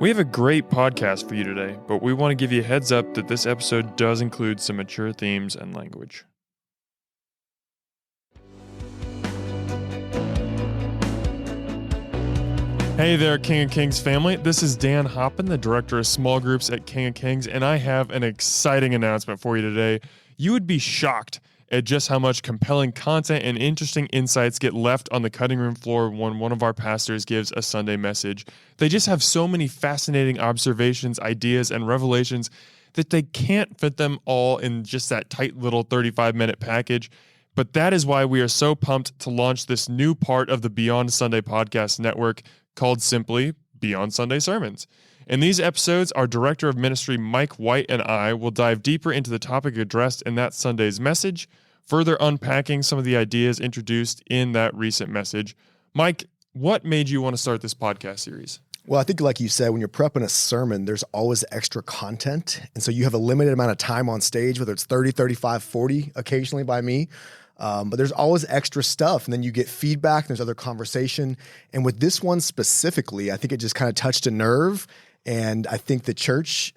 We have a great podcast for you today, but we want to give you a heads up that this episode does include some mature themes and language. Hey there, King of Kings family. This is Dan Hoppen, the Director of Small Groups at King of Kings, and I have an exciting announcement for you today. You would be shocked at just how much compelling content and interesting insights get left on the cutting room floor when one of our pastors gives a Sunday message. They just have so many fascinating observations, ideas, and revelations that they can't fit them all in just that tight little 35-minute package. But that is why we are so pumped to launch this new part of the Beyond Sunday podcast network called simply Beyond Sunday Sermons. In these episodes, our Director of Ministry, Mike White, and I will dive deeper into the topic addressed in that Sunday's message, further unpacking some of the ideas introduced in that recent message. Mike, what made you want to start this podcast series? Well, I think like you said, when you're prepping a sermon, there's always extra content. And so you have a limited amount of time on stage, whether it's 30, 35, 40 occasionally by me. But there's always extra stuff. And then you get feedback, and there's other conversation. And with this one specifically, I think it just kind of touched a nerve. And I think the church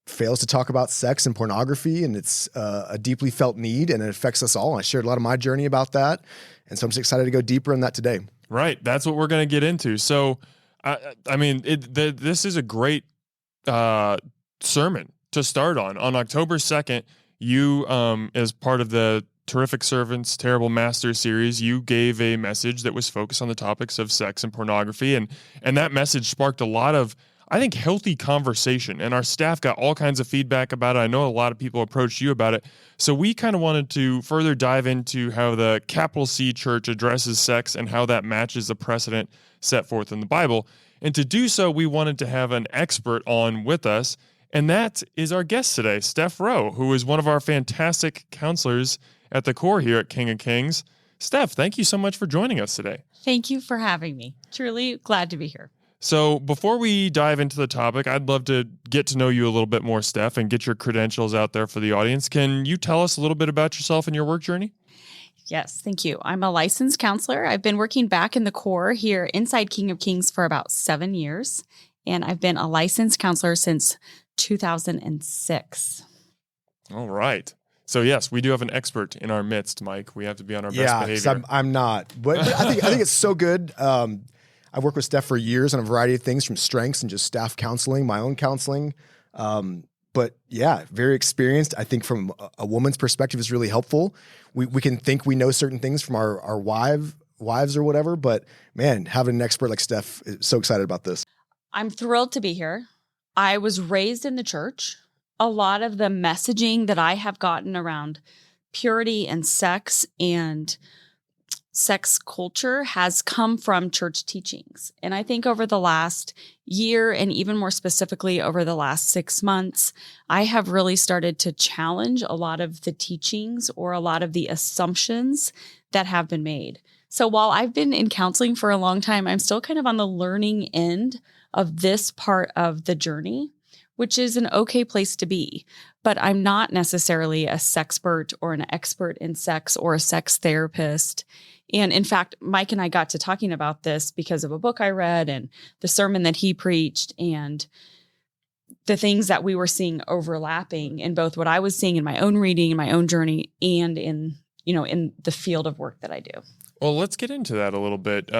fails to talk about sex and pornography, and it's a deeply felt need, and it affects us all. And I shared a lot of my journey about that. And so I'm just excited to go deeper in that today. Right. That's what we're going to get into. So, this is a great sermon to start on. On October 2nd, you, as part of the Terrific Servants, Terrible Masters series, you gave a message that was focused on the topics of sex and pornography. And that message sparked a lot of, I think, healthy conversation, and our staff got all kinds of feedback about it. I know a lot of people approached you about it. So we kind of wanted to further dive into how the capital C church addresses sex and how that matches the precedent set forth in the Bible. And to do so, we wanted to have an expert on with us, and that is our guest today, Stef Rowe, who is one of our fantastic counselors at the CORE here at King of Kings. Stef, thank you so much for joining us today. Thank you for having me. Truly glad to be here. So before we dive into the topic, I'd love to get to know you a little bit more, Stef, and get your credentials out there for the audience. Can you tell us a little bit about yourself and your work journey? Yes, thank you. I'm a licensed counselor. I've been working back in the CORE here inside King of Kings for about 7 years, and I've been a licensed counselor since 2006. All right. So yes, we do have an expert in our midst, Mike. We have to be on our best behavior. Yeah, I'm not. But I think it's so good. I've worked with Stef for years on a variety of things, from strengths and just staff counseling, my own counseling. But yeah, very experienced. I think from a woman's perspective is really helpful. We can think we know certain things from our wives or whatever, but man, having an expert like Stef, is so excited about this. I'm thrilled to be here. I was raised in the church. A lot of the messaging that I have gotten around purity and sex culture has come from church teachings. And I think over the last year, and even more specifically over the last 6 months, I have really started to challenge a lot of the teachings or a lot of the assumptions that have been made. So while I've been in counseling for a long time, I'm still kind of on the learning end of this part of the journey, which is an okay place to be. But I'm not necessarily a sexpert or an expert in sex or a sex therapist. And in fact, Mike and I got to talking about this because of a book I read and the sermon that he preached and the things that we were seeing overlapping in both what I was seeing in my own reading, in my own journey, and in the field of work that I do. Well, let's get into that a little bit.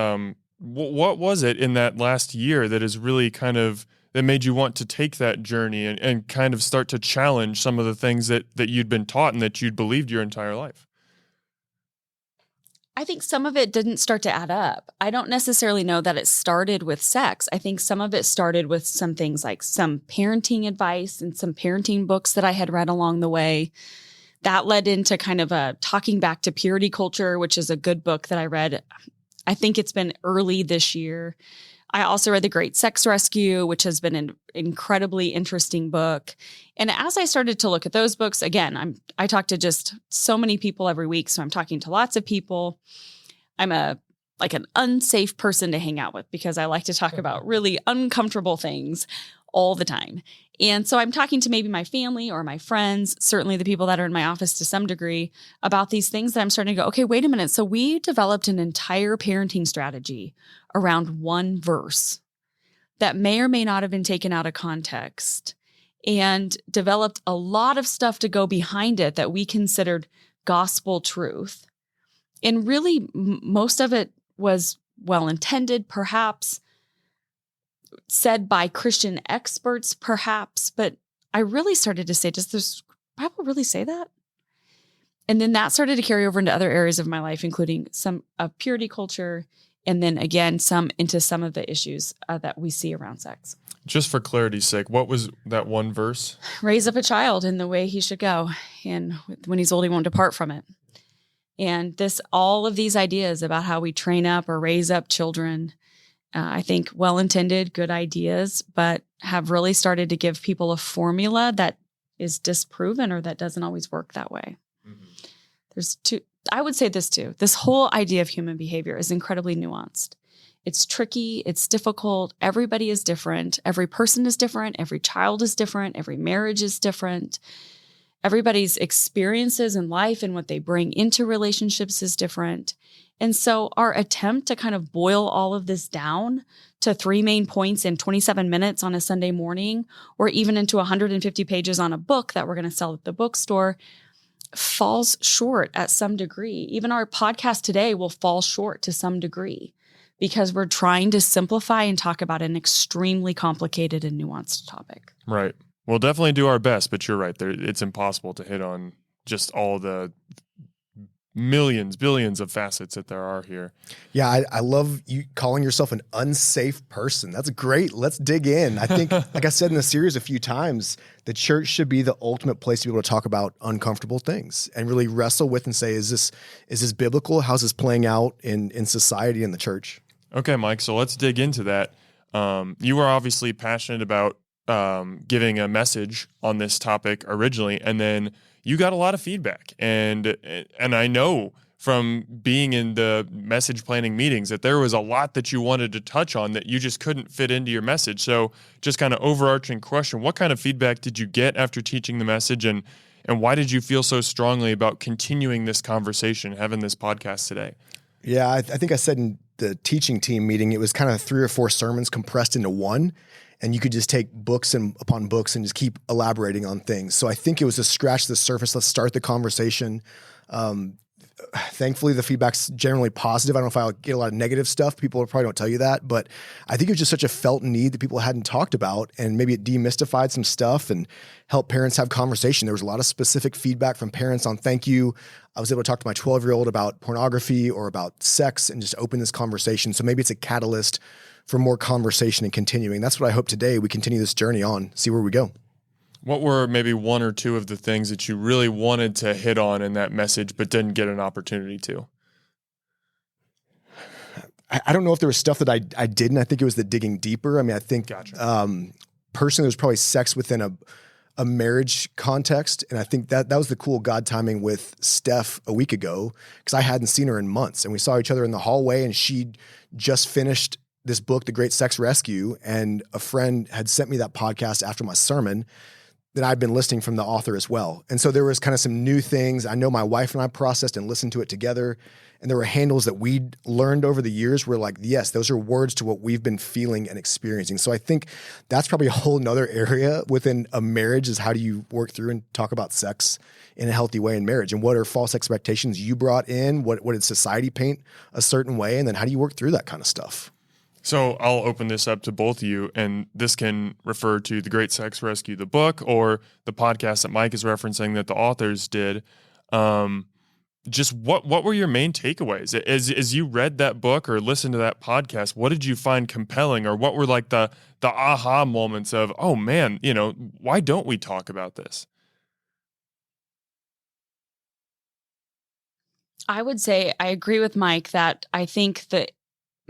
What was it in that last year that is really that made you want to take that journey and kind of start to challenge some of the things that you'd been taught and that you'd believed your entire life? I think some of it didn't start to add up. I don't necessarily know that it started with sex. I think some of it started with some things like some parenting advice and some parenting books that I had read along the way. That led into kind of a talking back to purity culture, which is a good book that I read. I think it's been early this year. I also read The Great Sex Rescue, which has been an incredibly interesting book. And as I started to look at those books, again, I talk to just so many people every week, so I'm talking to lots of people. I'm an unsafe person to hang out with because I like to talk about really uncomfortable things all the time. And so I'm talking to maybe my family or my friends, certainly the people that are in my office to some degree, about these things that I'm starting to go, okay, wait a minute. So we developed an entire parenting strategy around one verse that may or may not have been taken out of context and developed a lot of stuff to go behind it that we considered gospel truth. And really, most of it was well-intended, perhaps said by Christian experts, perhaps. But I really started to say, does this Bible really say that? And then that started to carry over into other areas of my life, including some of purity culture, and then again, into some of the issues that we see around sex. Just for clarity's sake, what was that one verse? Raise up a child in the way he should go, and when he's old, he won't depart from it. And all of these ideas about how we train up or raise up children, I think well-intended, good ideas, but have really started to give people a formula that is disproven or that doesn't always work that way. Mm-hmm. I would say this too. This whole idea of human behavior is incredibly nuanced. It's tricky. It's difficult. Everybody is different. Every person is different. Every child is different. Every marriage is different. Everybody's experiences in life and what they bring into relationships is different. And so our attempt to kind of boil all of this down to 3 main points in 27 minutes on a Sunday morning, or even into 150 pages on a book that we're going to sell at the bookstore, falls short at some degree. Even our podcast today will fall short to some degree because we're trying to simplify and talk about an extremely complicated and nuanced topic. Right. We'll definitely do our best, but you're right. It's impossible to hit on just all the millions, billions of facets that there are here. Yeah, I love you calling yourself an unsafe person. That's great. Let's dig in. I think, like I said in the series a few times, the church should be the ultimate place to be able to talk about uncomfortable things and really wrestle with and say, is this biblical? How's this playing out in society and the church? Okay, Mike, so let's dig into that. You are obviously passionate about giving a message on this topic originally, and then you got a lot of feedback. And I know from being in the message planning meetings that there was a lot that you wanted to touch on that you just couldn't fit into your message. So just kind of overarching question, what kind of feedback did you get after teaching the message, and why did you feel so strongly about continuing this conversation, having this podcast today? Yeah, I think I said in the teaching team meeting, it was kind of 3 or 4 sermons compressed into one. And you could just take books and upon books and just keep elaborating on things. So I think it was to scratch the surface. Let's start the conversation. Thankfully, the feedback's generally positive. I don't know if I'll get a lot of negative stuff. People probably don't tell you that. But I think it was just such a felt need that people hadn't talked about. And maybe it demystified some stuff and helped parents have conversation. There was a lot of specific feedback from parents on thank you. I was able to talk to my 12-year-old about pornography or about sex and just open this conversation. So maybe it's a catalyst for more conversation and continuing. That's what I hope today we continue this journey on, see where we go. What were maybe 1 or 2 of the things that you really wanted to hit on in that message but didn't get an opportunity to? I don't know if there was stuff that I didn't. I think it was the digging deeper. I mean, I think personally there's probably sex within a marriage context. And I think that was the cool God timing with Steph a week ago, because I hadn't seen her in months. And we saw each other in the hallway, and she just finished this book, The Great Sex Rescue, and a friend had sent me that podcast after my sermon that I'd been listening from the author as well. And so there was kind of some new things. I know my wife and I processed and listened to it together. And there were handles that we'd learned over the years where like, yes, those are words to what we've been feeling and experiencing. So I think that's probably a whole nother area within a marriage, is how do you work through and talk about sex in a healthy way in marriage? And what are false expectations you brought in? What did society paint a certain way? And then how do you work through that kind of stuff? So I'll open this up to both of you, and this can refer to The Great Sex Rescue, the book, or the podcast that Mike is referencing that the authors did. Just what were your main takeaways? As you read that book or listened to that podcast, what did you find compelling, or what were like the aha moments of, oh man, why don't we talk about this? I would say I agree with Mike that I think the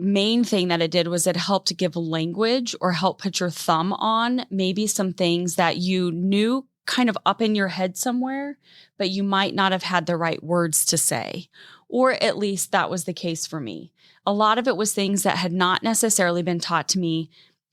main thing that it did was it helped give language, or help put your thumb on maybe some things that you knew kind of up in your head somewhere, but you might not have had the right words to say. Or at least that was the case for me. A lot of it was things that had not necessarily been taught to me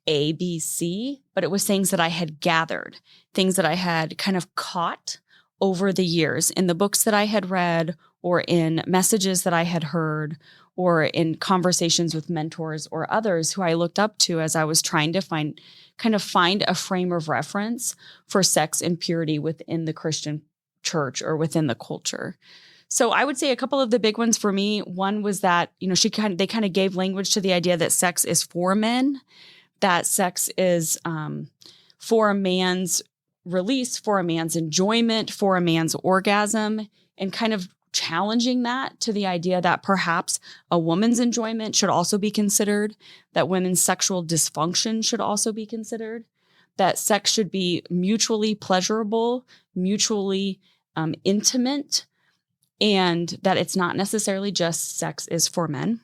A, B, C, but it was things that I had gathered, things that I had kind of caught over the years in the books that I had read, or in messages that I had heard, or in conversations with mentors or others who I looked up to as I was trying to find a frame of reference for sex and purity within the Christian church or within the culture. So I would say a couple of the big ones for me, one was that, they kind of gave language to the idea that sex is for men, that sex is for a man's release, for a man's enjoyment, for a man's orgasm, and kind of challenging that to the idea that perhaps a woman's enjoyment should also be considered, that women's sexual dysfunction should also be considered, that sex should be mutually pleasurable, mutually intimate, and that it's not necessarily just sex is for men.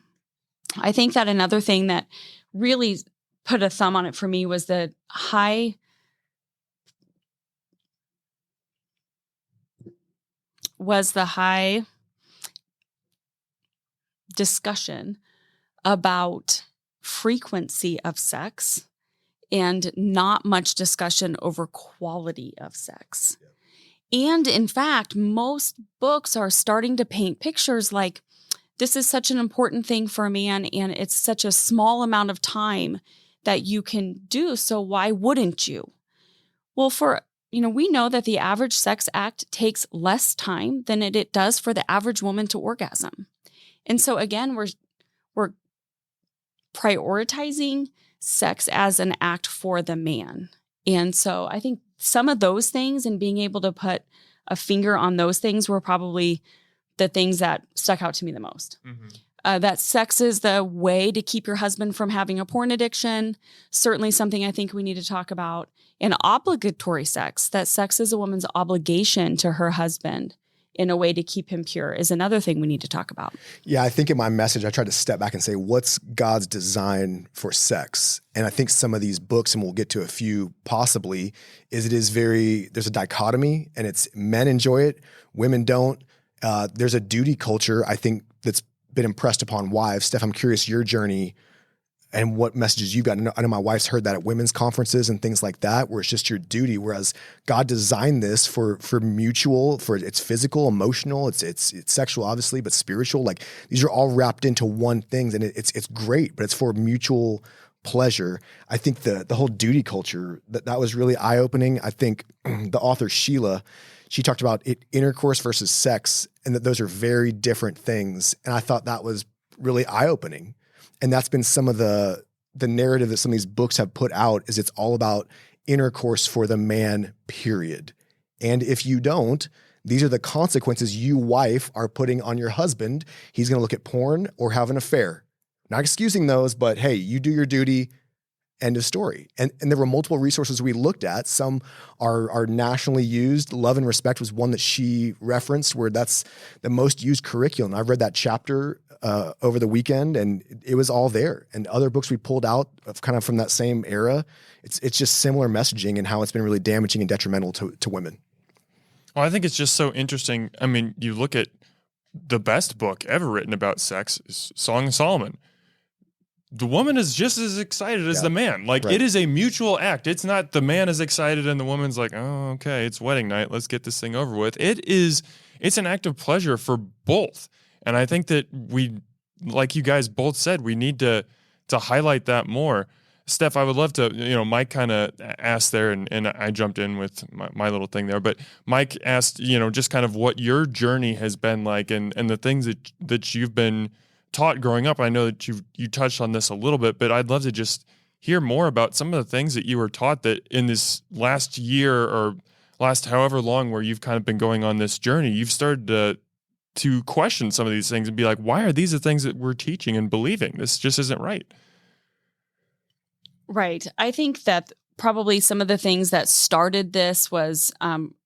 I think that another thing that really put a thumb on it for me was the high discussion about frequency of sex and not much discussion over quality of sex. And in fact, most books are starting to paint pictures like, this is such an important thing for a man and it's such a small amount of time that you can do, so why wouldn't you? Well, we know that the average sex act takes less time than it does for the average woman to orgasm. And so again, we're prioritizing sex as an act for the man. And so I think some of those things and being able to put a finger on those things were probably the things that stuck out to me the most. Mm-hmm. That sex is the way to keep your husband from having a porn addiction. Certainly something I think we need to talk about. And obligatory sex, that sex is a woman's obligation to her husband in a way to keep him pure, is another thing we need to talk about. Yeah, I think in my message, I tried to step back and say, what's God's design for sex? And I think some of these books, and we'll get to a few possibly, there's a dichotomy and it's men enjoy it, women don't. There's a duty culture, I think, that's been impressed upon wives. Steph, I'm curious your journey and what messages you got. I know my wife's heard that at women's conferences and things like that, where it's just your duty. Whereas God designed this for mutual, for it's physical, emotional, it's sexual, obviously, but spiritual. Like these are all wrapped into one thing, and it's great, but it's for mutual pleasure. I think the whole duty culture that was really eye opening. I think the author Sheila, she talked about intercourse versus sex, and that those are very different things. And I thought that was really eye opening. And that's been some of the narrative that some of these books have put out, is it's all about intercourse for the man, period. And if you don't, these are the consequences you, wife, are putting on your husband. He's going to look at porn or have an affair. Not excusing those, but hey, you do your duty, end of story. And there were multiple resources we looked at. Some are nationally used. Love and Respect was one that she referenced, where that's the most used curriculum. I've read that chapter over the weekend, and it was all there. And other books we pulled out kind of from that same era, it's just similar messaging and how it's been really damaging and detrimental to women. Well, I think it's just so interesting. I mean, you look at the best book ever written about sex is Song of Solomon. The woman is just as excited as the man. Like, right. It is a mutual act. It's not the man is excited and the woman's like, oh, okay, it's wedding night. Let's get this thing over with. It's an act of pleasure for both. And I think that we, like you guys both said, we need to highlight that more. Steph, I would love to, Mike kind of asked there, and I jumped in with my little thing there, but Mike asked, just kind of what your journey has been like and the things that you've been taught growing up. I know that you touched on this a little bit, but I'd love to just hear more about some of the things that you were taught that in this last year or last however long where you've kind of been going on this journey, you've started to question some of these things and be like, why are these the things that we're teaching and believing? This just isn't right. Right. I think that probably some of the things that started this was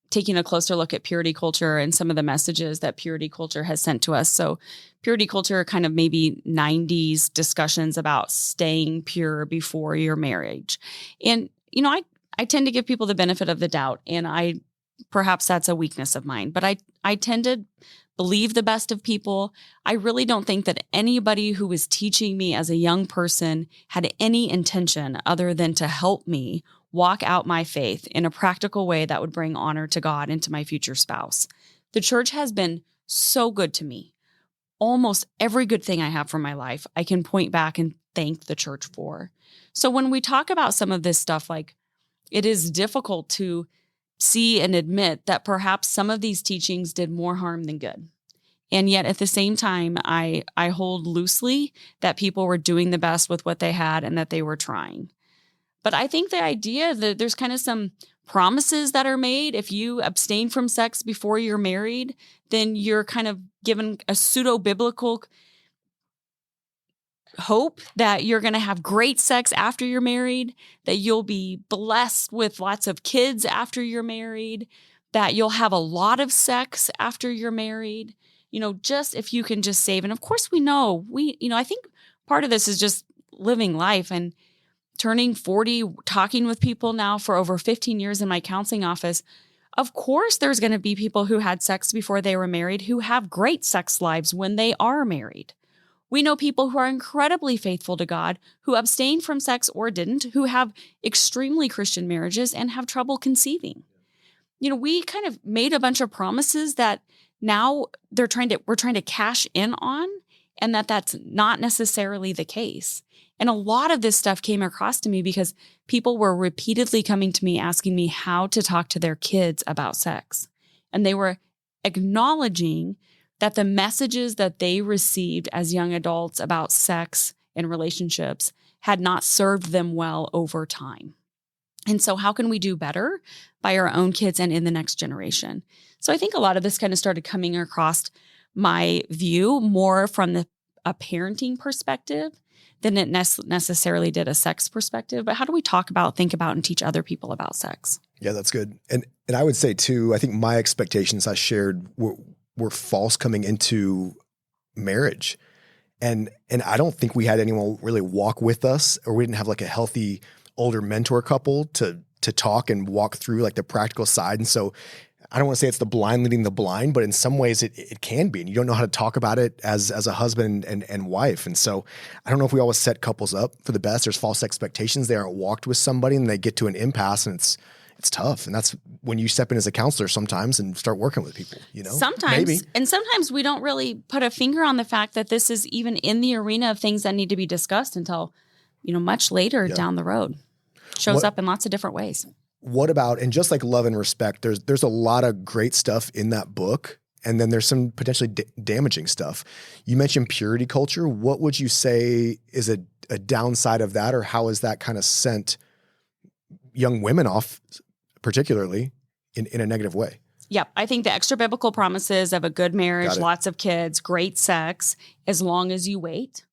taking a closer look at purity culture and some of the messages that purity culture has sent to us. So purity culture, kind of maybe 90s discussions about staying pure before your marriage. And, I tend to give people the benefit of the doubt, and perhaps that's a weakness of mine, but I tend to believe the best of people. I really don't think that anybody who was teaching me as a young person had any intention other than to help me walk out my faith in a practical way that would bring honor to God and to my future spouse. The church has been so good to me, almost every good thing I have from my life, I can point back and thank the church for. So when we talk about some of this stuff, like, it is difficult to see and admit that perhaps some of these teachings did more harm than good. And yet at the same time, I hold loosely that people were doing the best with what they had and that they were trying. But I think the idea that there's kind of some promises that are made. If you abstain from sex before you're married, then you're kind of given a pseudo-biblical hope that you're going to have great sex after you're married, that you'll be blessed with lots of kids after you're married, that you'll have a lot of sex after you're married. Just if you can just save. And of course I think part of this is just living life and turning 40, talking with people now for over 15 years in my counseling office. Of course, there's going to be people who had sex before they were married who have great sex lives when they are married. We know people who are incredibly faithful to God, who abstained from sex or didn't, who have extremely Christian marriages and have trouble conceiving. We kind of made a bunch of promises that now we're trying to cash in on, and that's not necessarily the case. And a lot of this stuff came across to me because people were repeatedly coming to me asking me how to talk to their kids about sex. And they were acknowledging that the messages that they received as young adults about sex and relationships had not served them well over time. And so how can we do better by our own kids and in the next generation? So I think a lot of this kind of started coming across my view more from a parenting perspective than it necessarily did a sex perspective. But how do we think about, and teach other people about sex? Yeah, that's good. And I would say too, I think my expectations I shared were false coming into marriage. And I don't think we had anyone really walk with us, or we didn't have like a healthy older mentor couple to talk and walk through like the practical side. And so I don't want to say it's the blind leading the blind, but in some ways it can be. And you don't know how to talk about it as a husband and wife. And so I don't know if we always set couples up for the best. There's false expectations. They aren't walked with somebody and they get to an impasse, and it's tough. And that's when you step in as a counselor sometimes and start working with people, Sometimes. Maybe. And sometimes we don't really put a finger on the fact that this is even in the arena of things that need to be discussed until, much later down the road. Shows up in lots of different ways. What about, and just like love and respect, there's a lot of great stuff in that book. And then there's some potentially damaging stuff. You mentioned purity culture. What would you say is a downside of that, or how has that kind of sent young women off, particularly in a negative way? Yep. I think the extra biblical promises of a good marriage, lots of kids, great sex, as long as you wait.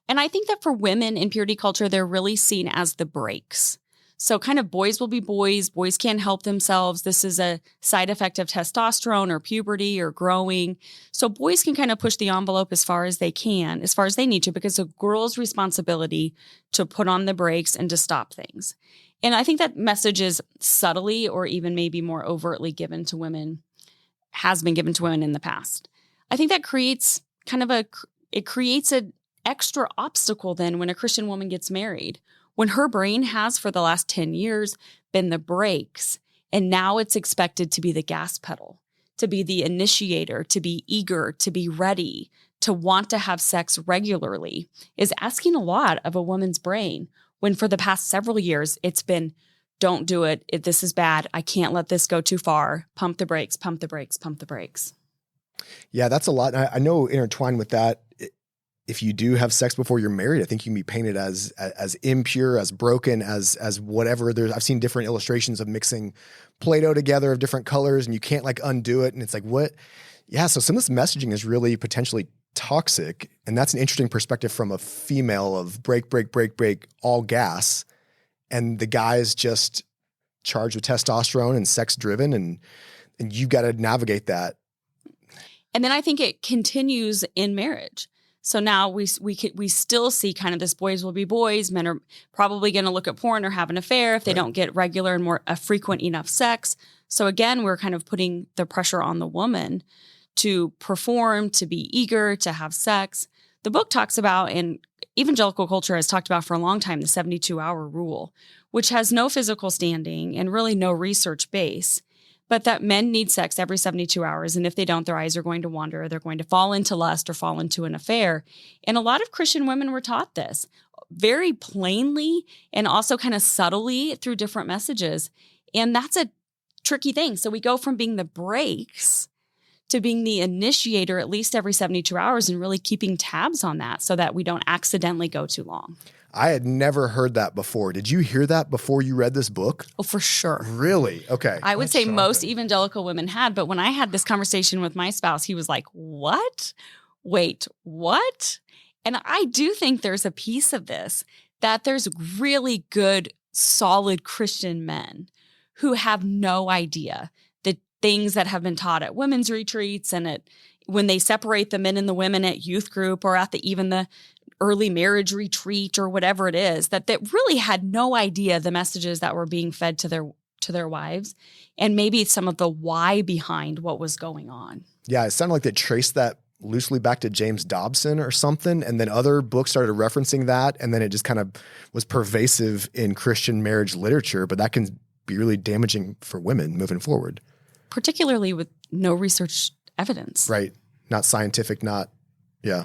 And I think that for women in purity culture, they're really seen as the breaks. So kind of boys will be boys. Boys can't help themselves. This is a side effect of testosterone or puberty or growing. So boys can kind of push the envelope as far as they can, as far as they need to, because it's a girl's responsibility to put on the brakes and to stop things. And I think that message is subtly or even maybe more overtly given to women, has been given to women in the past. I think that creates it creates an extra obstacle then when a Christian woman gets married, when her brain has for the last 10 years been the brakes, and now it's expected to be the gas pedal, to be the initiator, to be eager, to be ready, to want to have sex regularly, is asking a lot of a woman's brain, when for the past several years it's been, don't do it, this is bad, I can't let this go too far, pump the brakes, pump the brakes, pump the brakes. Yeah, that's a lot. I know intertwined with that, if you do have sex before you're married, I think you can be painted as impure, as broken, as whatever. I've seen different illustrations of mixing Play-Doh together of different colors, and you can't like undo it. And it's like, what? Yeah. So some of this messaging is really potentially toxic. And that's an interesting perspective from a female of break, break, break, break, all gas. And the guy is just charged with testosterone and sex driven. And you've got to navigate that. And then I think it continues in marriage. So now we still see kind of this boys will be boys. Men are probably going to look at porn or have an affair if they don't get regular and more frequent enough sex. So again, we're kind of putting the pressure on the woman to perform, to be eager, to have sex. The book talks about, and evangelical culture has talked about for a long time, the 72-hour rule, which has no physical standing and really no research base. but that men need sex every 72 hours. And if they don't, their eyes are going to wander, they're going to fall into lust or fall into an affair. And a lot of Christian women were taught this very plainly and also kind of subtly through different messages. And that's a tricky thing. So we go from being the brakes to being the initiator at least every 72 hours and really keeping tabs on that so that we don't accidentally go too long. I had never heard that before. Did you hear that before you read this book? Oh, for sure. Really? Okay. I would That's say shocking. most evangelical women had, but when I had this conversation with my spouse, he was like, what? Wait, what? And I do think there's a piece of this that there's really good, solid Christian men who have no idea the things that have been taught at women's retreats and when they separate the men and the women at youth group or at even the early marriage retreat or whatever it is, that really had no idea the messages that were being fed to their wives and maybe some of the why behind what was going on. Yeah, it sounded like they traced that loosely back to James Dobson or something, and then other books started referencing that, and then it just kind of was pervasive in Christian marriage literature, but that can be really damaging for women moving forward. Particularly with no research evidence. Right. Not scientific, yeah.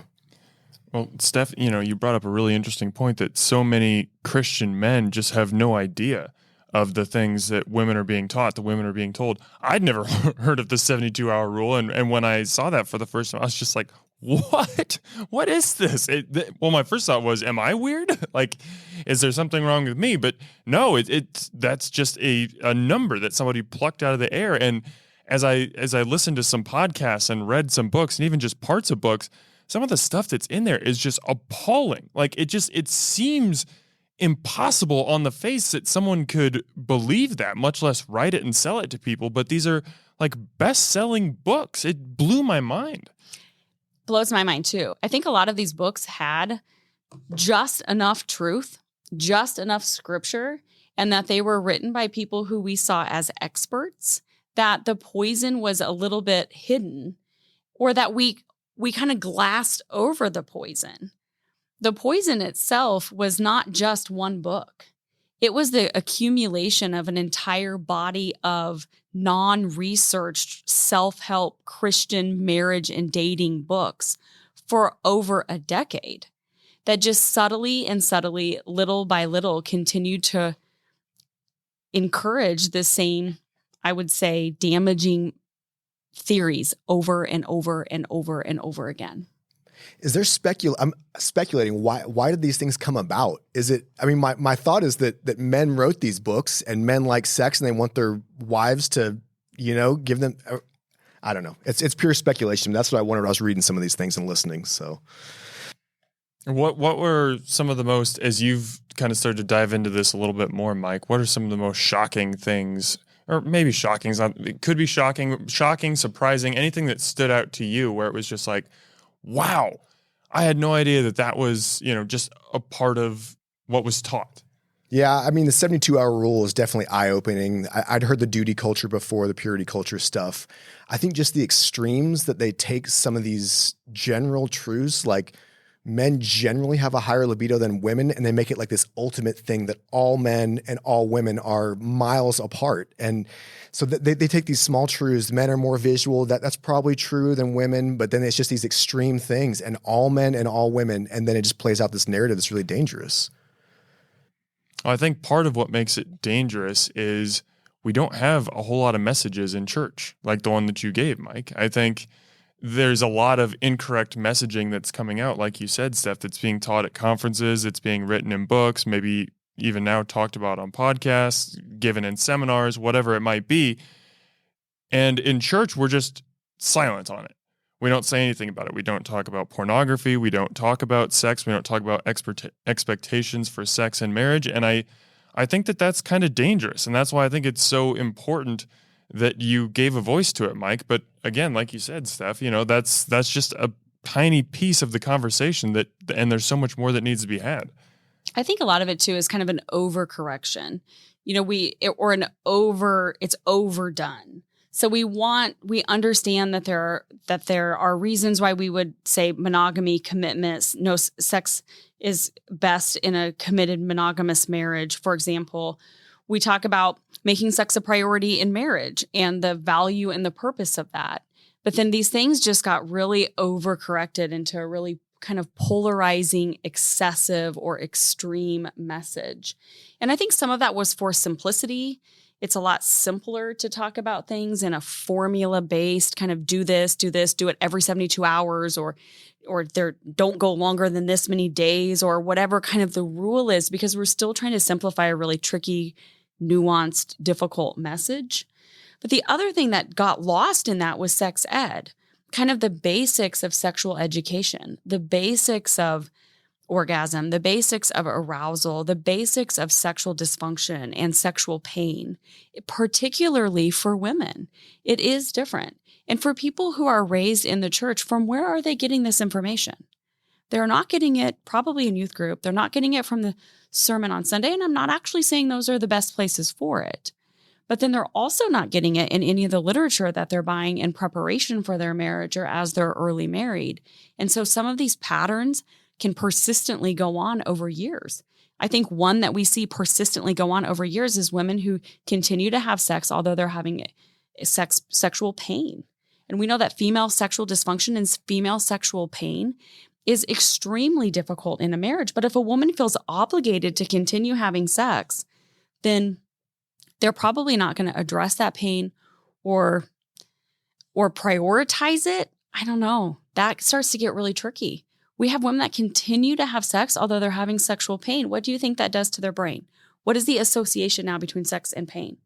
Well, Steph, you brought up a really interesting point that so many Christian men just have no idea of the things that women are being taught, the women are being told. I'd never heard of the 72-hour rule. And when I saw that for the first time, I was just like, what? What is this? Well, my first thought was, am I weird? Like, is there something wrong with me? But no, that's just a number that somebody plucked out of the air. And as I listened to some podcasts and read some books and even just parts of books, some of the stuff that's in there is just appalling. Like, it seems impossible on the face that someone could believe that, much less write it and sell it to people. But these are like best-selling books. It blew my mind. Blows my mind too. I think a lot of these books had just enough truth, just enough scripture, and that they were written by people who we saw as experts, that the poison was a little bit hidden, or that we kind of glassed over the poison. The poison itself was not just one book. It was the accumulation of an entire body of non-researched self-help Christian marriage and dating books for over a decade that just subtly, little by little, continued to encourage the same, I would say, damaging theories over and over and over and over again. Is there I'm speculating why did these things come about? Is it, I mean, my thought is that men wrote these books and men like sex and they want their wives to, give them, I don't know. It's pure speculation. That's what I wondered. I was reading some of these things and listening. So what were some of the most, as you've kind of started to dive into this a little bit more, Mike, what are some of the most shocking things, or maybe shocking, it could be shocking, surprising, anything that stood out to you where it was just like, wow, I had no idea that was, just a part of what was taught. Yeah, I mean, the 72-hour rule is definitely eye-opening. I'd heard the duty culture before, the purity culture stuff. I think just the extremes that they take some of these general truths, like men generally have a higher libido than women, and they make it like this ultimate thing that all men and all women are miles apart. And so they take these small truths. Men are more visual. That's probably true than women, but then it's just these extreme things, and all men and all women, and then it just plays out this narrative that's really dangerous. Well, I think part of what makes it dangerous is we don't have a whole lot of messages in church like the one that you gave, Mike. I think there's a lot of incorrect messaging that's coming out, like you said, Steph, that's being taught at conferences, it's being written in books, maybe even now talked about on podcasts, given in seminars, whatever it might be. And in church, we're just silent on it. We don't say anything about it. We don't talk about pornography. We don't talk about sex. We don't talk about expectations for sex and marriage. And I think that's kind of dangerous. And that's why I think it's so important that you gave a voice to it, Mike. But again, like you said, Steph, that's just a tiny piece of the conversation and there's so much more that needs to be had. I think a lot of it too is kind of an overcorrection. It's overdone. So we understand that there are reasons why we would say monogamy, commitments, no sex is best in a committed monogamous marriage. For example, We talk about making sex a priority in marriage and the value and the purpose of that. But then these things just got really overcorrected into a really kind of polarizing, excessive, or extreme message. And I think some of that was for simplicity. It's a lot simpler to talk about things in a formula-based kind of do this, do it every 72 hours, or don't go longer than this many days, or whatever kind of the rule is, because we're still trying to simplify a really tricky, nuanced, difficult message. But the other thing that got lost in that was sex ed, kind of the basics of sexual education, the basics of orgasm, the basics of arousal, the basics of sexual dysfunction and sexual pain, particularly for women. It is different. And for people who are raised in the church, from where are they getting this information? They're not getting it probably in youth group. They're not getting it from the sermon on Sunday. And I'm not actually saying those are the best places for it. But then they're also not getting it in any of the literature that they're buying in preparation for their marriage or as they're early married. And so some of these patterns can persistently go on over years. I think one that we see persistently go on over years is women who continue to have sex, although they're having sexual pain. And we know that female sexual dysfunction and female sexual pain is extremely difficult in a marriage. But if a woman feels obligated to continue having sex, then they're probably not going to address that pain or prioritize it. I don't know. That starts to get really tricky. We have women that continue to have sex, although they're having sexual pain. What do you think that does to their brain? What is the association now between sex and pain?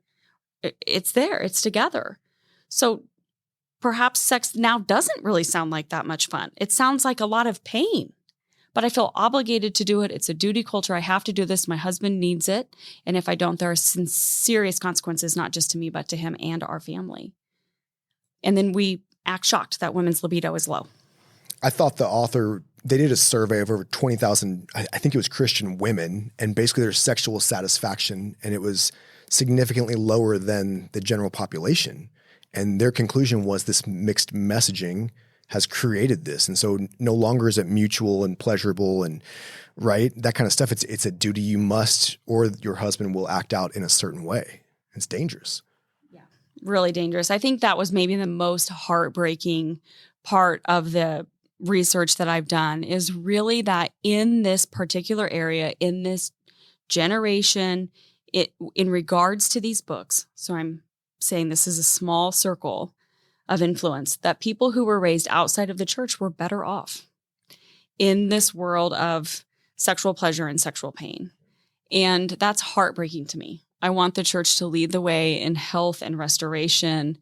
It's there. It's together. So perhaps sex now doesn't really sound like that much fun. It sounds like a lot of pain. But I feel obligated to do it. It's a duty culture. I have to do this. My husband needs it. And if I don't, there are some serious consequences, not just to me, but to him and our family. And then we act shocked that women's libido is low. I thought the author, they did a survey of over 20,000, I think it was Christian women, and basically their sexual satisfaction, and it was significantly lower than the general population. And their conclusion was this mixed messaging has created this. And so no longer is it mutual and pleasurable and right, that kind of stuff. It's a duty you must, or your husband will act out in a certain way. It's dangerous. Yeah, really dangerous. I think that was maybe the most heartbreaking part of the research that I've done, is really that in this particular area, in this generation, in regards to these books, so I'm saying this is a small circle of influence, that people who were raised outside of the church were better off in this world of sexual pleasure and sexual pain. And that's heartbreaking to me. I want the church to lead the way in health and restoration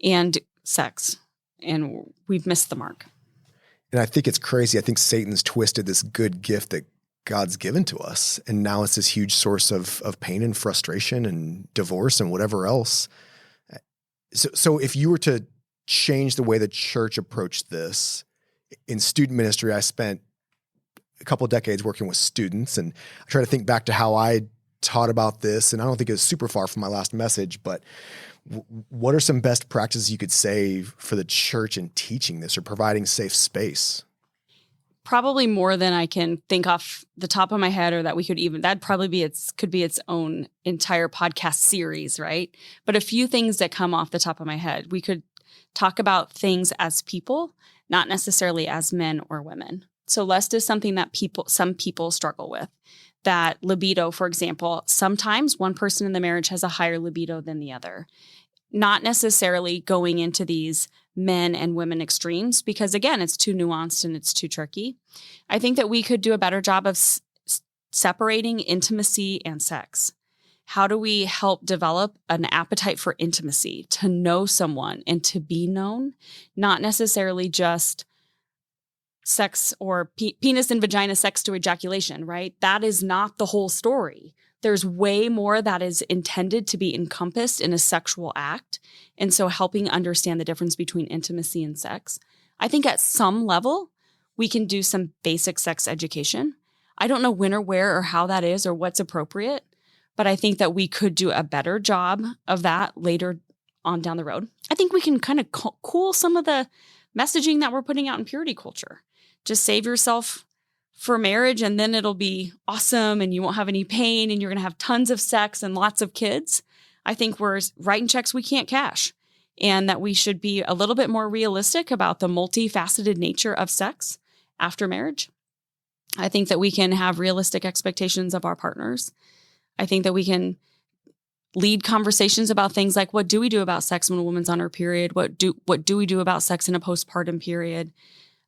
and sex. And we've missed the mark. And I think it's crazy. I think Satan's twisted this good gift that God's given to us. And now it's this huge source of pain and frustration and divorce and whatever else. So if you were to change the way the church approached this, in student ministry, I spent a couple of decades working with students, and I try to think back to how I taught about this. And I don't think it was super far from my last message, but what are some best practices you could say for the church in teaching this or providing safe space? Probably more than I can think off the top of my head, or that we could even, that'd probably be could be its own entire podcast series, right? But a few things that come off the top of my head. We could talk about things as people, not necessarily as men or women. So lust is something that some people struggle with. That libido, for example, sometimes one person in the marriage has a higher libido than the other. Not necessarily going into these men and women extremes, because again, it's too nuanced and it's too tricky. I think that we could do a better job of separating intimacy and sex. How do we help develop an appetite for intimacy, to know someone and to be known, not necessarily just sex or penis and vagina sex to ejaculation, right? That is not the whole story. There's way more that is intended to be encompassed in a sexual act. And so helping understand the difference between intimacy and sex. I think at some level, we can do some basic sex education. I don't know when or where or how that is or what's appropriate, but I think that we could do a better job of that later on down the road. I think we can kind of cool some of the messaging that we're putting out in purity culture. Just save yourself for marriage and then it'll be awesome and you won't have any pain and you're going to have tons of sex and lots of kids. I think we're writing checks we can't cash, and that we should be a little bit more realistic about the multifaceted nature of sex after marriage. I think that we can have realistic expectations of our partners. I think that we can lead conversations about things like, what do we do about sex when a woman's on her period? What do we do about sex in a postpartum period?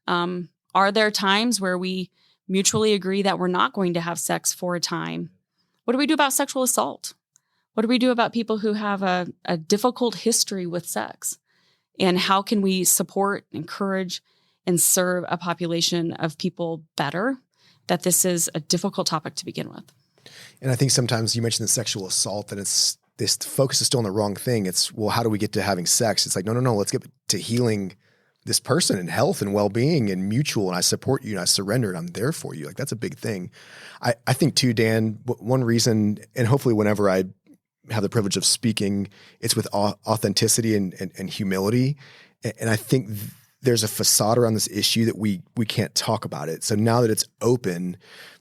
Are there times where we mutually agree that we're not going to have sex for a time? What do we do about sexual assault? What do we do about people who have a difficult history with sex? And how can we support, encourage, and serve a population of people better? That this is a difficult topic to begin with. And I think sometimes you mentioned the sexual assault, and it's this focus is still on the wrong thing. It's, well, how do we get to having sex? It's like, no, let's get to healing this person and health and well-being and mutual. And I support you and I surrender and I'm there for you. Like, that's a big thing. I think too, Dan, one reason, and hopefully whenever I have the privilege of speaking, it's with authenticity and humility. And I think there's a facade around this issue that we can't talk about it. So now that it's open,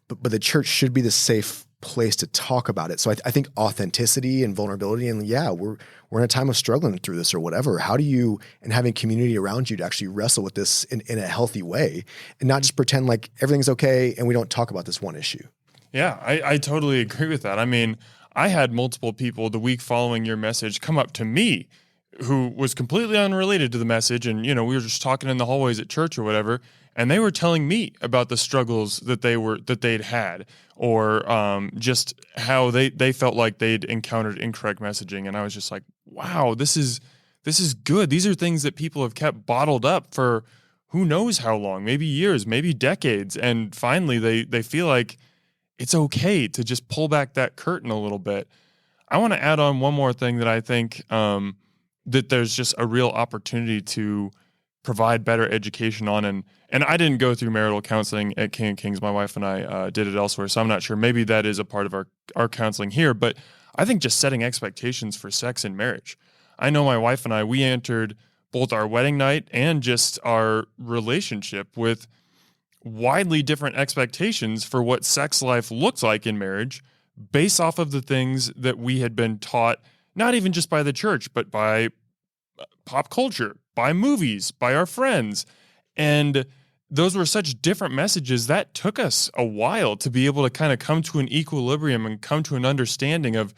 but the church should be the safe place to talk about it. So I think authenticity and vulnerability, and we're in a time of struggling through this or whatever. How do you, and having community around you to actually wrestle with this in a healthy way and not just pretend like everything's okay and we don't talk about this one issue. Yeah, I totally agree with that. I mean, I had multiple people the week following your message come up to me who was completely unrelated to the message. And, we were just talking in the hallways at church or whatever. And they were telling me about the struggles that they'd had, or just how they felt like they'd encountered incorrect messaging. And I was just like, wow, this is good. These are things that people have kept bottled up for who knows how long, maybe years, maybe decades. And finally they feel like it's okay to just pull back that curtain a little bit. I want to add on one more thing that I think that there's just a real opportunity to provide better education on. And I didn't go through marital counseling at King of Kings. My wife and I did it elsewhere, so I'm not sure. Maybe that is a part of our counseling here. But I think just setting expectations for sex in marriage. I know my wife and I, we entered both our wedding night and just our relationship with widely different expectations for what sex life looks like in marriage based off of the things that we had been taught, not even just by the church, but by pop culture, by movies, by our friends. And those were such different messages that took us a while to be able to kind of come to an equilibrium and come to an understanding of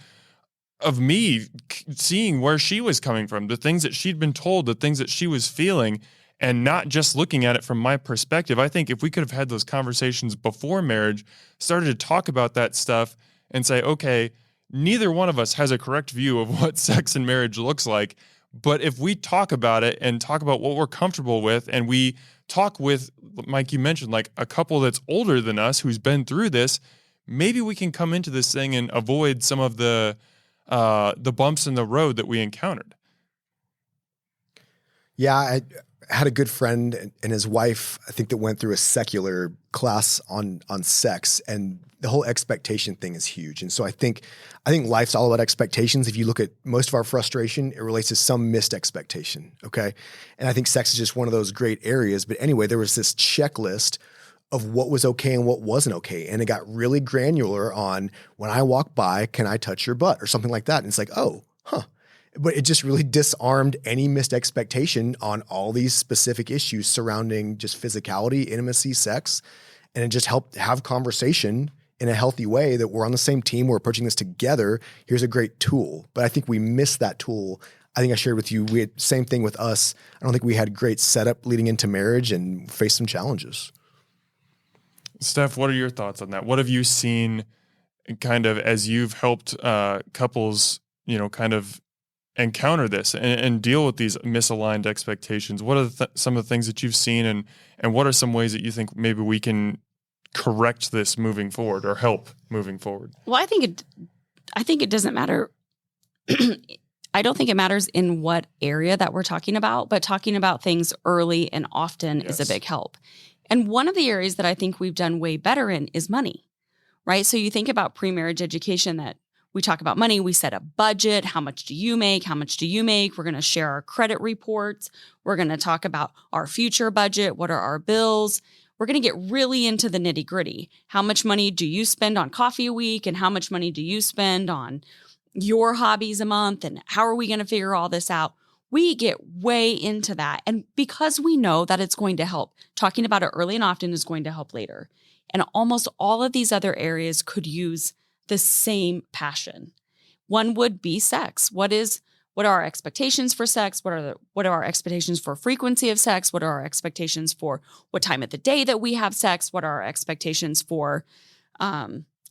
me seeing where she was coming from, the things that she'd been told, the things that she was feeling, and not just looking at it from my perspective. I think if we could have had those conversations before marriage, started to talk about that stuff and say, okay, neither one of us has a correct view of what sex and marriage looks like. But if we talk about it and talk about what we're comfortable with, and we talk with, Mike, you mentioned, like a couple that's older than us who's been through this, maybe we can come into this thing and avoid some of the bumps in the road that we encountered. Yeah, I had a good friend and his wife, I think, that went through a secular class on sex, and the whole expectation thing is huge. And so I think life's all about expectations. If you look at most of our frustration, it relates to some missed expectation, okay? And I think sex is just one of those great areas. But anyway, there was this checklist of what was okay and what wasn't okay. And it got really granular on, when I walk by, can I touch your butt or something like that? And it's like, oh, huh. But it just really disarmed any missed expectation on all these specific issues surrounding just physicality, intimacy, sex. And it just helped have conversation in a healthy way that we're on the same team. We're approaching this together. Here's a great tool. But I think we missed that tool. I think I shared with you, we had same thing with us. I don't think we had great setup leading into marriage and faced some challenges. Steph, what are your thoughts on that? What have you seen kind of as you've helped couples, kind of encounter this and deal with these misaligned expectations? What are some of the things that you've seen, and what are some ways that you think maybe we can correct this moving forward or help moving forward? Well, I think it doesn't matter. I don't think it matters in what area that we're talking about, but talking about things early and often is a big help. And one of the areas that I think we've done way better in is money, right? So you think about pre-marriage education, that we talk about money, we set a budget. How much do you make? How much do you make? We're going to share our credit reports. We're going to talk about our future budget. What are our bills? we're going to get really into the nitty gritty. How much money do you spend on coffee a week? And how much money do you spend on your hobbies a month? And how are we going to figure all this out? We get way into that. And because we know that it's going to help, talking about it early and often is going to help later. And almost all of these other areas could use the same passion. One would be sex. What are our expectations for sex? What are our expectations for frequency of sex? What are our expectations for what time of the day that we have sex? What are our expectations for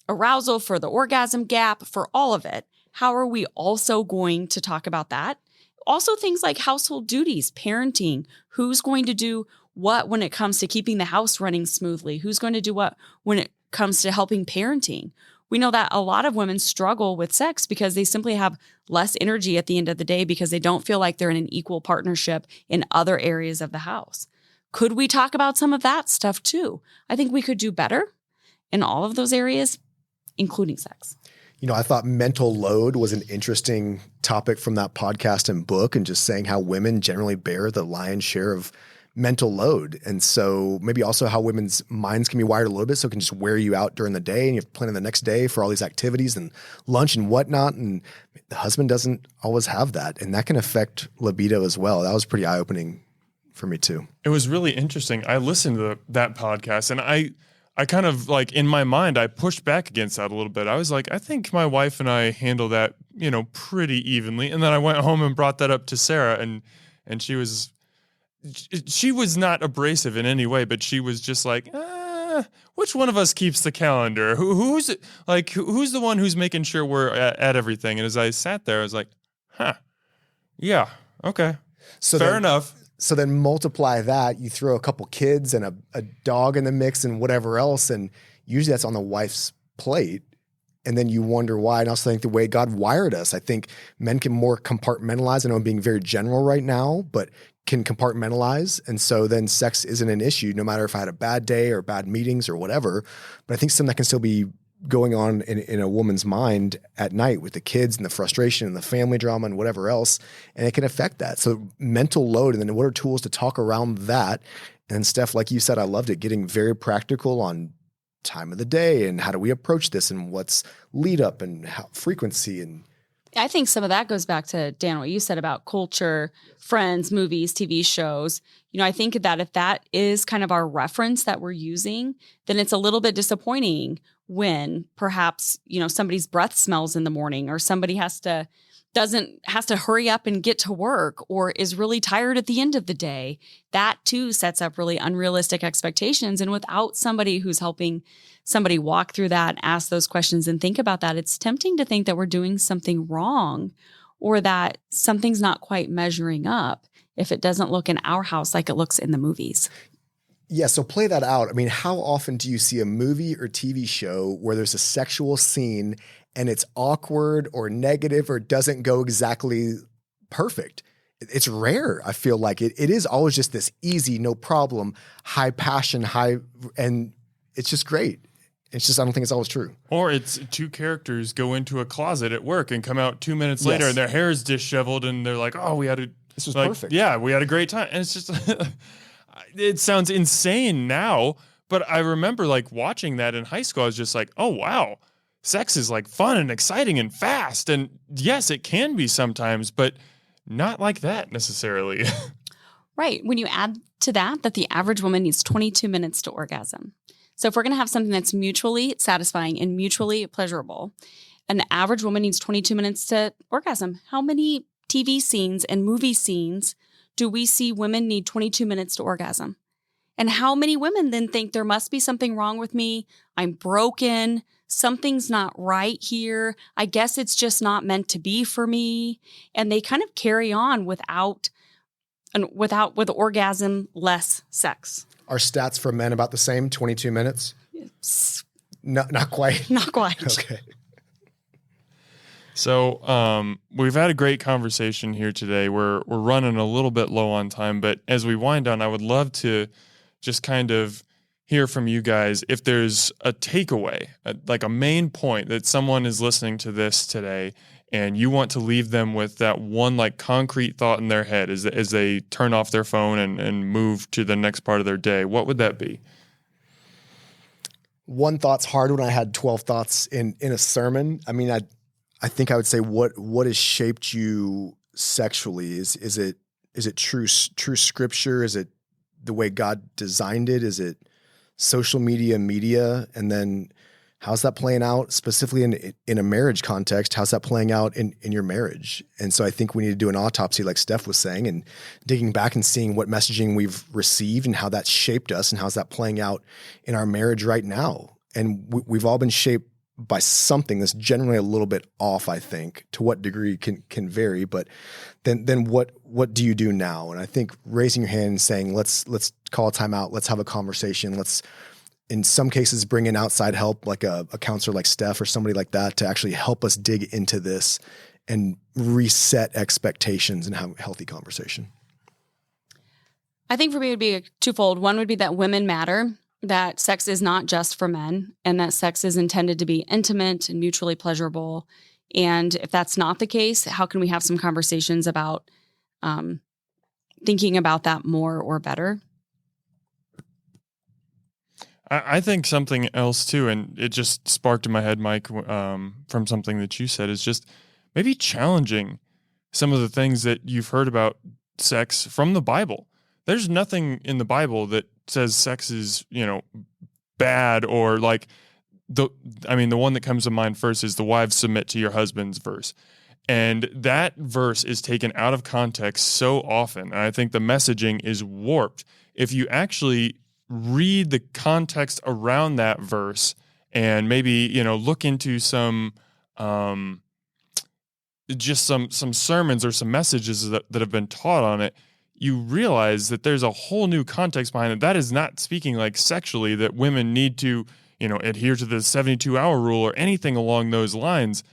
arousal, for the orgasm gap, for all of it? How are we also going to talk about that? Also things like household duties, parenting, who's going to do what when it comes to keeping the house running smoothly? Who's going to do what when it comes to helping parenting? We know that a lot of women struggle with sex because they simply have less energy at the end of the day because they don't feel like they're in an equal partnership in other areas of the house. Could we talk about some of that stuff too? I think we could do better in all of those areas, including sex. I thought mental load was an interesting topic from that podcast and book, and just saying how women generally bear the lion's share of mental load. And so maybe also how women's minds can be wired a little bit, so it can just wear you out during the day and you have to plan the next day for all these activities and lunch and whatnot. And the husband doesn't always have that. And that can affect libido as well. That was pretty eye-opening for me too. It was really interesting. I listened to that podcast and I kind of like in my mind, I pushed back against that a little bit. I was like, I think my wife and I handle that, pretty evenly. And then I went home and brought that up to Sarah and she was not abrasive in any way, but she was just like, which one of us keeps the calendar? Who's the one who's making sure we're at everything? And as I sat there, I was like, yeah, okay, so fair enough. So then multiply that, you throw a couple kids and a dog in the mix and whatever else, and usually that's on the wife's plate. And then you wonder why. And I also think the way God wired us, I think men can more compartmentalize. I know I'm being very general right now, but can compartmentalize. And so then sex isn't an issue, no matter if I had a bad day or bad meetings or whatever. But I think something that can still be going on in a woman's mind at night with the kids and the frustration and the family drama and whatever else. And it can affect that. So mental load, and then what are tools to talk around that? And Steph, like you said, I loved it, getting very practical on time of the day and how do we approach this and what's lead up and how frequency. And I think some of that goes back to, Dan, what you said about culture, friends, movies, TV shows. I think that if that is kind of our reference that we're using, then it's a little bit disappointing when perhaps, somebody's breath smells in the morning, or somebody has to hurry up and get to work, or is really tired at the end of the day. That too sets up really unrealistic expectations. And without somebody who's helping somebody walk through that, ask those questions and think about that, it's tempting to think that we're doing something wrong or that something's not quite measuring up if it doesn't look in our house like it looks in the movies. Yeah, so play that out. I mean, how often do you see a movie or TV show where there's a sexual scene and it's awkward or negative or doesn't go exactly perfect? It's rare. I feel like it is always just this easy, no problem, high passion, and it's just great. It's just, I don't think it's always true. Or it's two characters go into a closet at work and come out 2 minutes later and their hair is disheveled and they're like, oh, this was perfect. Yeah, we had a great time. And it's just, it sounds insane now, but I remember watching that in high school. I was just like, oh, wow. Sex is fun and exciting and fast. And yes, it can be sometimes, but not like that necessarily. Right. When you add to that the average woman needs 22 minutes to orgasm. So if we're going to have something that's mutually satisfying and mutually pleasurable, an average woman needs 22 minutes to orgasm. How many TV scenes and movie scenes do we see women need 22 minutes to orgasm? And how many women then think there must be something wrong with me? I'm broken. Something's not right here. I guess it's just not meant to be for me. And they kind of carry on with orgasm, less sex. Are stats for men about the same, 22 minutes? Not quite. Not quite. Okay. So we've had a great conversation here today. We're running a little bit low on time, but as we wind down, I would love to just kind of hear from you guys if there's a takeaway, a main point that someone is listening to this today and you want to leave them with that one concrete thought in their head as they turn off their phone and move to the next part of their day. What would that be? one thought's hard when I had 12 thoughts in a sermon. I mean, I think I would say what has shaped you sexually? Is it true scripture? Is it the way God designed it? Is it social media? And then how's that playing out specifically in a marriage context? How's that playing out in your marriage? And so I think we need to do an autopsy, like Steph was saying, and digging back and seeing what messaging we've received and how that's shaped us and how's that playing out in our marriage right now. And we've all been shaped by something that's generally a little bit off, I think. To what degree can vary, but then what do you do now? And I think raising your hand and saying, let's call a timeout, let's have a conversation, let's in some cases bring in outside help, like a counselor like Steph or somebody like that, to actually help us dig into this and reset expectations and have a healthy conversation. I think for me it would be twofold. One would be that women matter, that sex is not just for men, and that sex is intended to be intimate and mutually pleasurable. And if that's not the case, how can we have some conversations about thinking about that more or better? I think something else too, and it just sparked in my head, Mike, from something that you said, is just maybe challenging some of the things that you've heard about sex from the Bible. There's nothing in the Bible that says sex is, bad, or like the one that comes to mind first is the wives submit to your husbands verse. And that verse is taken out of context so often. And I think the messaging is warped. If you actually read the context around that verse and maybe, look into some sermons or some messages that have been taught on it, you realize that there's a whole new context behind it. That is not speaking like sexually, that women need to, adhere to the 72-hour rule or anything along those lines.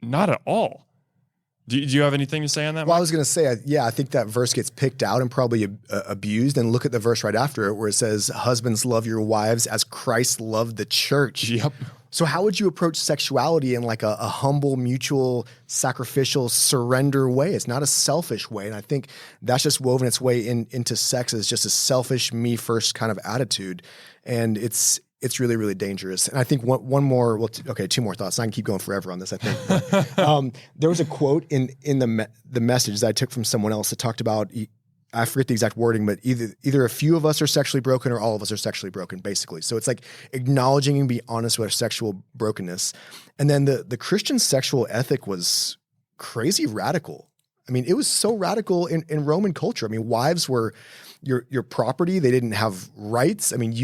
Not at all. Do you have anything to say on that, Mike? Well, I was going to say, I think that verse gets picked out and probably abused. And look at the verse right after it where it says, husbands, love your wives as Christ loved the church. Yep. So how would you approach sexuality in like a humble, mutual, sacrificial, surrender way? It's not a selfish way. And I think that's just woven its way into sex as just a selfish, me first kind of attitude. And it's really, really dangerous. And I think one more, two more thoughts. I can keep going forever on this, I think. But, there was a quote in the message that I took from someone else that talked about, I forget the exact wording, but either a few of us are sexually broken or all of us are sexually broken, basically. So it's like acknowledging and be honest with our sexual brokenness. And then the Christian sexual ethic was crazy radical. I mean, it was so radical in Roman culture. I mean, wives were your property. They didn't have rights. I mean,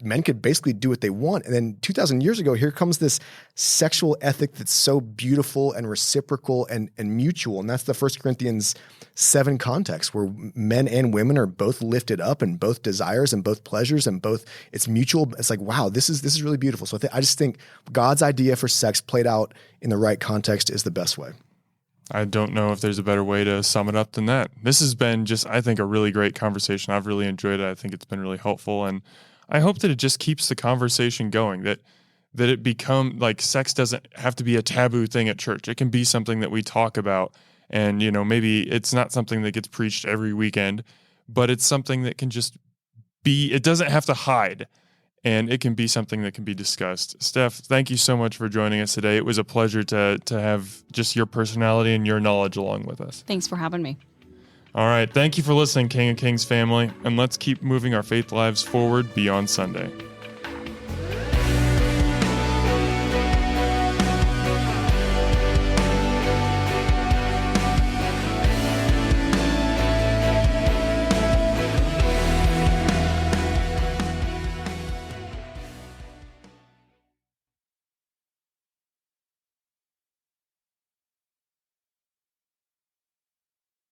men could basically do what they want. And then 2,000 years ago, here comes this sexual ethic that's so beautiful and reciprocal and mutual. And that's the 1 Corinthians 7 context, where men and women are both lifted up and both desires and both pleasures and both it's mutual. It's like, wow, this is really beautiful. So I just think God's idea for sex played out in the right context is the best way. I don't know if there's a better way to sum it up than that. This has been just, I think, a really great conversation. I've really enjoyed it. I think it's been really helpful. And I hope that it just keeps the conversation going, that it become like sex doesn't have to be a taboo thing at church. It can be something that we talk about, and, maybe it's not something that gets preached every weekend, but it's something that can just be, it doesn't have to hide, and it can be something that can be discussed. Steph, thank you so much for joining us today. It was a pleasure to have just your personality and your knowledge along with us. Thanks for having me. All right. Thank you for listening, King of Kings family, and let's keep moving our faith lives forward beyond Sunday.